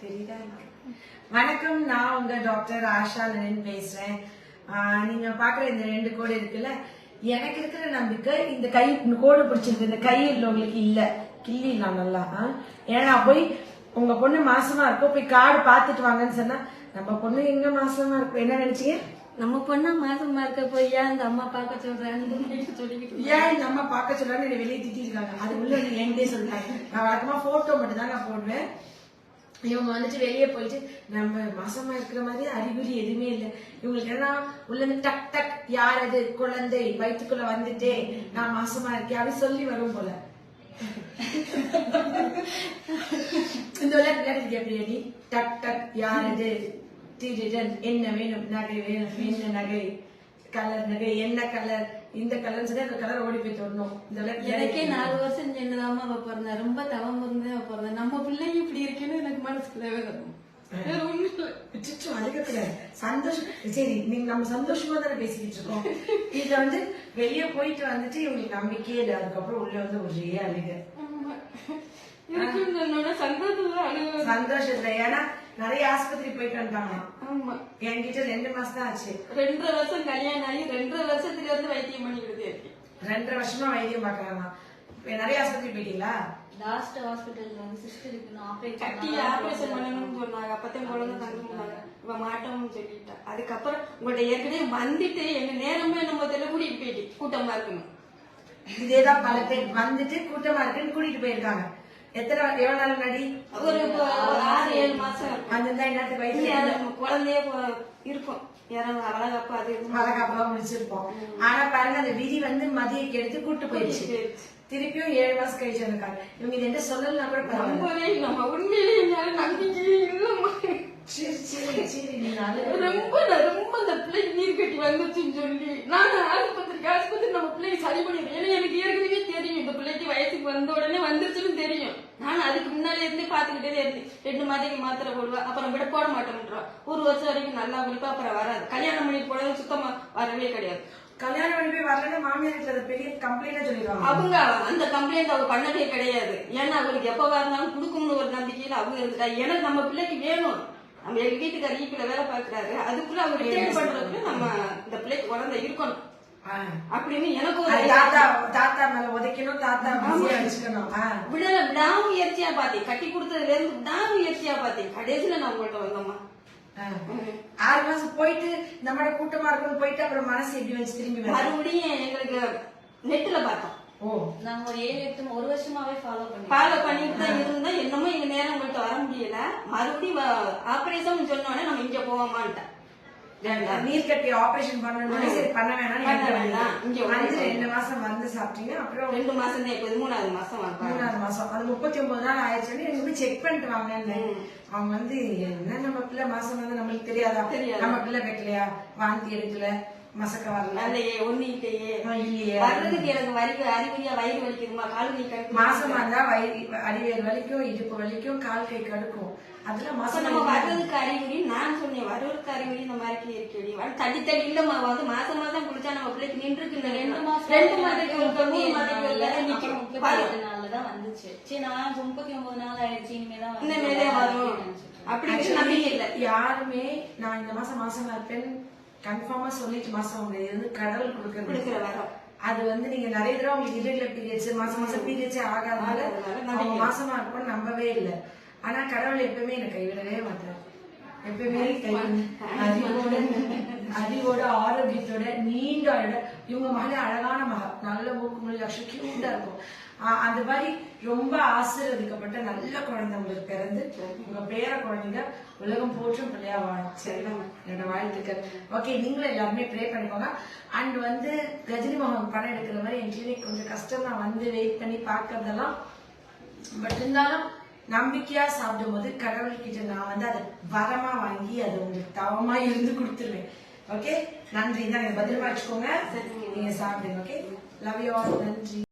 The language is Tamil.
தெரியுதா? வணக்கம், நான் உங்க டாக்டர் ஆஷா லெனின் பேசுறேன். நீங்க பாக்குற இந்த 2 கோடு இருக்குல்ல, எனக்கு இருக்கிற நம்பிக்கை இந்த கை கோடு பிடிச்சிருக்கு, இந்த கை உள்ளவங்களுக்கு இல்ல, கிள்ளிடலாம் நல்லா. ஏன்னா போய் உங்க பொண்ணு மாசமா இருக்கும், போய் கார்டு பாத்துட்டு வாங்கன்னு சொன்னா நம்ம பொண்ணு எங்க மாசமா இருக்கும், என்ன நினைச்சீங்க? நம்ம பொண்ணா மாசமா இருக்க போய் ஏன் இந்த அம்மா பார்க்க சொல்றாங்க, ஏன் இந்த அம்மா பார்க்க சொல்றாங்க, என்ன வெளியே திட்டிருக்காங்க. அது உள்ள என்கிட்டே சொல்லிட்டாங்க. நான் வழக்கமா போட்டோ மட்டும் தான் நான் போடுவேன். இவங்க வந்துட்டு வெளியே போயிட்டு நம்ம மாசமா இருக்கிற மாதிரி அறிகுறி எதுவுமே இல்லை, இவங்களுக்கு என்ன உள்ள இருந்து டக் டக் யார் அது குழந்தை வயிற்றுக்குள்ள வந்துட்டே நான் மாசமா இருக்கேன் அப்படி சொல்லி வரும் போல. இந்த விளையாட்டு எப்படி நீ டக் டக் யார் அது என்ன வேணும், நகை வேணும், என்ன நகை, கலர் நகை, என்ன கலர், இந்த கலர் சொல்லி அந்த கலர் ஓடி போய் தொடணும். எனக்கே 4 வருஷம் சென்னுதாமா பிறந்தேன், ரொம்ப தவம் இருந்தே பிறந்தேன். நம்ம பிள்ளைங்க இப்படி இருக்குன்னு எனக்கு மனசுக்குள்ளவே வரும். சந்தோஷம். சரி, நீங்க நம்ம சந்தோஷமா தானே பேசிக்கிட்டு இருக்கோம். இதுல வந்து வெளியே போயிட்டு வந்துட்டு இவங்களுக்கு நம்பிக்கையே இல்லை, அதுக்கப்புறம் உள்ள வந்து ஒரே அழுக. சந்தோஷத்துல ஏன்னா நிறைய ஆஸ்பத்திரி போயிட்டு வந்துட்டாங்க. என்கிட்ட 2 மாசம் தான் ஆச்சு. 2.5 வருஷம் கல்யாணம் ஆகி 2.5 வருஷத்துல இருந்து வைத்தியம் பண்ணிக்கிட்டே இருக்கேன். 2.5 வருஷமா வைத்தியம் பாக்குறாங்க. நிறைய ஆஸ்பத்திரி போயிட்டீங்களா? லாஸ்ட் ஹாஸ்பிட்டல்ல வந்து சிஸ்டருக்கு ஆபரேஷன் பண்ணணும்னு சொன்னாங்க. அப்பதான் குழந்தை தங்குனாங்க, இவ மாட்டோம்னு சொல்லிட்டா. அதுக்கப்புறம் உங்கள்ட்ட ஏற்கனவே வந்துட்டு எங்க நேரமே நம்ம தெரியல கூட்டிட்டு போயிட்டு கூட்டமா இருக்கணும். இதேதான் பல பேர் வந்துட்டு கூட்டமா இருக்குன்னு கூட்டிட்டு போயிருக்காங்க. எவ்வளவு நாள் முன்னாடி? ஒரு 6-7 மாசம் வந்திருந்தா என்னத்துக்கு வைத்தியம் குழந்தைய இருக்கும், வளகாப்பா முடிச்சிருப்போம். ஆனா பாருங்க, அந்த விதி வந்து மதியக்கு எடுத்து கூட்டு போயிடுச்சு. திருப்பியும் 7 மாசம் கழிச்சு வந்திருக்காங்க. இவங்க இது என்ன சொல்லலாம் கூட பரவாயில்ல. ரொம்ப அந்த பிள்ளைக்கு நீர் கட்டி வந்துச்சுன்னு சொல்லி நான் ஆஸ்பத்திரி நம்ம பிள்ளைக்கு சரி பண்ணிடுறேன். ஏன்னா எனக்கு ஏற்கனவே தெரியும் இந்த பிள்ளைக்கு வயசுக்கு வந்த உடனே வந்துருச்சுன்னு தெரியும். நான் அதுக்கு முன்னாலே இருந்து பாத்துக்கிட்டே இருந்தேன். 2 மாதத்துக்கு மாத்திரை போடுவேன், அப்புறம் விட போட மாட்டேன்றான். 1 வருஷம் வரைக்கும் நல்லா குளிப்பா, அப்புறம் வராது. கல்யாணம் பண்ணி போட சுத்தமா வரவே கிடையாது. கல்யாணம் பண்ணி போய் வரலன்னா மாமியார் பெரிய கம்ப்ளைண்ட் சொல்லிடுவாங்க. அவங்க அந்த கம்ப்ளைண்ட் அவங்க பண்ணதே கிடையாது. ஏன்னா அவங்களுக்கு எப்பவா இருந்தாலும் கொடுக்கும்னு ஒரு நம்பிக்கையில அவங்க இருந்துட்டா. எனக்கு நம்ம பிள்ளைக்கு வேணும், நம்ம எங்க வீட்டுக்கார ஈப்பில வேலை பாக்குறாரு, அதுக்குள்ள அவங்க ரிட்டர்ன் பண்றதுக்குள்ள நம்ம இந்த பிள்ளைக்கு குழந்தை இருக்கணும் அப்படின்னு எனக்கு ஒரு தாத்தா மேல உதைக்கணும், தாத்தா அடிச்சுக்கணும். விடாமுயற்சியா பாத்தேன். கட்டி கொடுத்ததுல இருந்து விடாமுயற்சியா பாத்தேன். கடைசியில நான் உங்கள்ட்ட வந்தோம்மா 6 மாசம் போயிட்டு நம்மளோட கூட்டமா இருக்கணும் போயிட்டு அப்புறம் மனசு எப்படி வச்சு திரும்பி மறுபடியும் எங்களுக்கு நெட்ல பார்த்தோம். நாங்க ஒரு 7-8 வருஷமாவே ஃபாலோ பண்ணிட்டு தான் இருந்தோம். என்னமோ எங்க நேரம் உங்கள்ட்ட வர முடியல. மறுபடியும் ஆபரேஷன் சொன்னோடனே நம்ம இங்க போவோமான்ட்டேன். நீர் கட்டி ஆபரேஷன் பண்ணணும், சரி பண்ண வேணாம். 2 மாசம் வந்து சாப்பிட்டீங்க, அப்புறம் 2 மாசம் தான். இப்போ 3வது மாசம். 3வது மாசம் அது 39 நாள் ஆயிடுச்சு. எனக்கு போய் செக் பண்ணிட்டு வாங்கன்னு. அவங்க வந்து என்ன நம்ம பிள்ளை மாசம் வந்து நம்மளுக்கு தெரியாதா, நம்ம பிள்ளை வைக்கலையா, வாந்தி எடுக்கல, மசக்க வரல, ஒண்ணு இல்லையே, வர்றதுக்கு எனக்கு அறிகுறியா வயிறு வலிக்குதுமா, கால் கை கடுக்கும். மாசமா இருந்தா அடிவேர் வலிக்கும், இடுப்பு வலிக்கும், கால் கை கடுக்கும். அதெல்லாம் மாசம் நம்ம வர்றதுக்கு அறிகுறி நான் சொன்னேன். வர்றதுக்கு அறிகுறி இந்த மாதிரி இருக்கடி தடி தடி இல்லமா. வந்து மாசம் மாசம் குளிச்சா நம்ம பிள்ளைக்கு நின்றுக்கு 2 மாதத்துக்குதான் வந்துச்சு. சரி, நான் 39 நாள் ஆயிடுச்சு, இனிமேதான் வரும் அப்படின்னு நம்பிக்கை இல்ல யாருமே. நான் இந்த மாசமா இருப்பேன் கன்ஃபார்மா சொல்லிட்டு மாசம் கடவுள் கொடுக்கிற வரம். அது வந்து நீங்க நிறைய தடவை உங்களுக்கு இரெகுலர் பீரியட்ஸ், மாசம் பீரியட்ஸே ஆகாதனால அவங்க மாசமா இருப்போம் நம்பவே இல்லை. ஆனா கடவுள் எப்பவுமே எனக்கு கைவிடவே மாட்டார். எப்பவுமே அறிவோட ஆரோக்கியத்தோட நீண்ட இவங்க மகளே அழகான மகா, நல்ல மூக்கு மொழி லட்சம் கியூட்டா இருக்கும். அந்த மாதிரி ரொம்ப ஆசீர்வதிக்கப்பட்ட நல்ல குழந்தை உங்களுக்கு பிறந்து உங்க பேர குழந்தைங்க உலகம் போற்றும் பிள்ளையா என்னோட வாழ்த்துக்கள். ஓகே, நீங்களும் எல்லாருமே ப்ரே பண்ணிக்கோங்க. அண்ட் வந்து கஜினி மோகன் படம் எடுக்கிற மாதிரி என் கிளினிக் கொஞ்சம் கஷ்டம் தான் வந்து வெயிட் பண்ணி பாக்குறதெல்லாம். பட் இருந்தாலும் நம்பிக்கையா சாப்பிடும் போது கடவுள்கிட்ட நான் வந்து அதை வரமா வாங்கி அதை உங்களுக்கு தவமா இருந்து கொடுத்துருவேன். ஓகே, நன்றி. தான் பத்திரமா வச்சுக்கோங்க, நீங்க சாப்பிடுங்க. Okay, love you all. நன்றி.